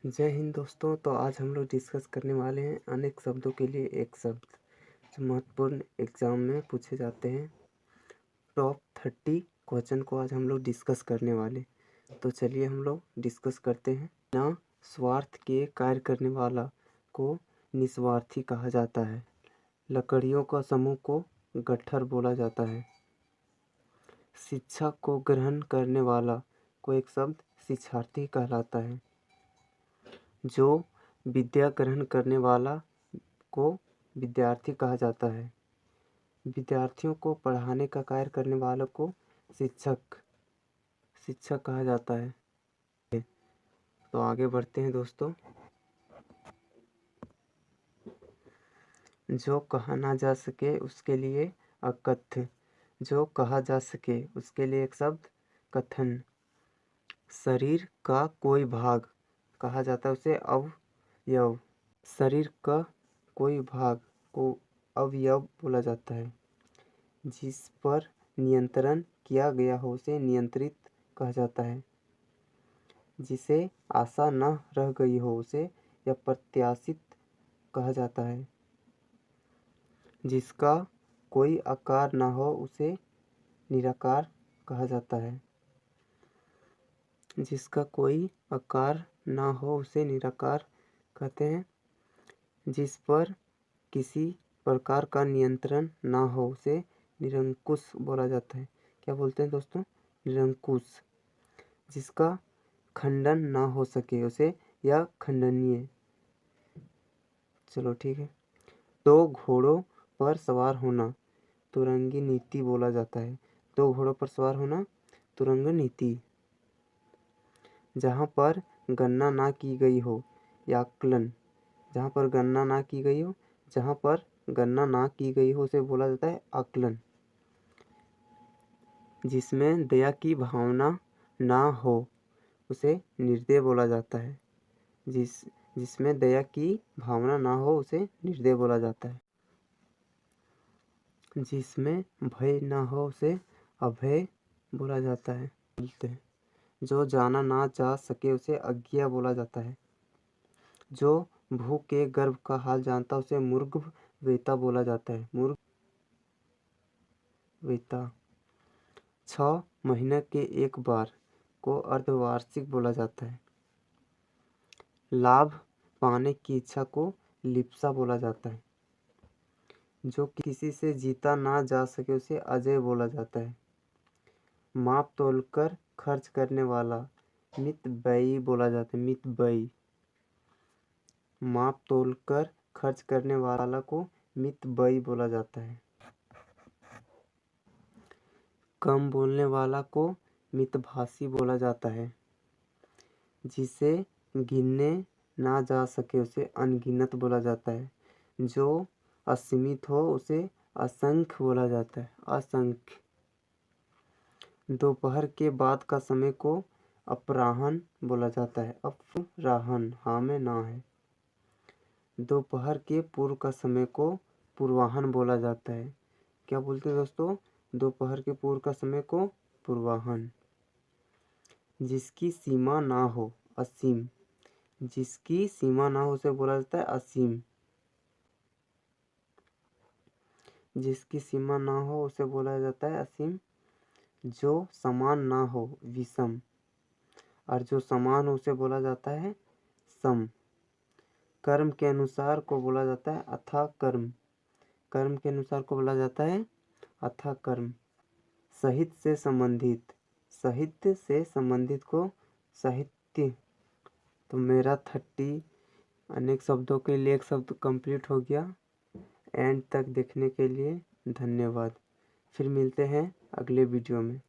जय हिंद दोस्तों। तो आज हम लोग डिस्कस करने वाले हैं अनेक शब्दों के लिए एक शब्द जो महत्वपूर्ण एग्जाम में पूछे जाते हैं। टॉप 30 क्वेश्चन को आज हम लोग डिस्कस करने वाले। तो चलिए हम लोग डिस्कस करते हैं। ना स्वार्थ के कार्य करने वाला को निस्वार्थी कहा जाता है। लकड़ियों का समूह को गट्ठर बोला जाता है। शिक्षा को ग्रहण करने वाला को एक शब्द शिक्षार्थी कहलाता है। जो विद्या ग्रहण करने वाला को विद्यार्थी कहा जाता है। विद्यार्थियों को पढ़ाने का कार्य करने वालों को शिक्षक कहा जाता है। तो आगे बढ़ते हैं दोस्तों। जो कहा ना जा सके उसके लिए अकथ्य। जो कहा जा सके उसके लिए एक शब्द कथन। शरीर का कोई भाग कहा जाता है उसे अवयव। शरीर का कोई भाग को अवयव बोला जाता है। जिस पर नियंत्रण किया गया हो उसे नियंत्रित कहा जाता है। जिसे आशा न रह गई हो उसे या प्रत्याशित कहा जाता है। जिसका कोई आकार न हो उसे निराकार कहा जाता है। जिसका कोई आकार ना हो उसे निराकार कहते हैं। जिस पर किसी प्रकार का नियंत्रण ना हो उसे निरंकुश बोला जाता है। क्या बोलते हैं दोस्तों? निरंकुश। जिसका खंडन ना हो सके उसे या खंडनीय। चलो ठीक है। दो घोड़ों पर सवार होना तुरंगी नीति बोला जाता है। दो घोड़ों पर सवार होना तुरंग नीति। जहाँ पर गणना ना की गई हो या आकलन। जहाँ पर गणना ना की गई हो उसे बोला जाता है आकलन। जिसमें दया की भावना ना हो उसे निर्दय बोला जाता है। जिसमें दया की भावना ना हो उसे निर्दय बोला जाता है। जिसमें भय ना हो उसे अभय बोला जाता है। जो जाना ना जा सके उसे अज्ञा बोला जाता है। जो भूख के गर्भ का हाल जानता उसे मूर्ख वेता बोला जाता है। मूर्ख वेता। 6 महीने के एक बार को अर्धवार्षिक बोला जाता है। लाभ पाने की इच्छा को लिप्सा बोला जाता है। जो किसी से जीता ना जा सके उसे अजय बोला जाता है। माप तोलकर खर्च करने वाला मितव्ययी बोला जाता है। मितव्ययी। माप तोलकर खर्च करने वाला को मितव्ययी बोला जाता है। कम बोलने वाला को मितभाषी बोला जाता है। जिसे गिनने ना जा सके उसे अनगिनत बोला जाता है। जो असीमित हो उसे असंख्य बोला जाता है। असंख्य। दोपहर के बाद का समय को अपराह्न बोला जाता है। अपराह्न हाँ में ना है। दोपहर के पूर्व का समय को पूर्वाह्न बोला जाता है। क्या बोलते हैं दोस्तों? दोपहर के पूर्व का समय को पूर्वाह्न। जिसकी सीमा ना हो असीम। जिसकी सीमा ना हो उसे बोला जाता है असीम। जिसकी सीमा ना हो उसे बोला जाता है असीम। जो समान ना हो विषम। और जो समान हो उसे बोला जाता है सम। कर्म के अनुसार को बोला जाता है अथाह कर्म। कर्म के अनुसार को बोला जाता है अथाह कर्म। साहित्य से संबंधित। साहित्य से संबंधित को साहित्य। तो मेरा 30 अनेक शब्दों के लिए एक शब्द कंप्लीट हो गया। एंड तक देखने के लिए धन्यवाद। फिर मिलते हैं अगले वीडियो में।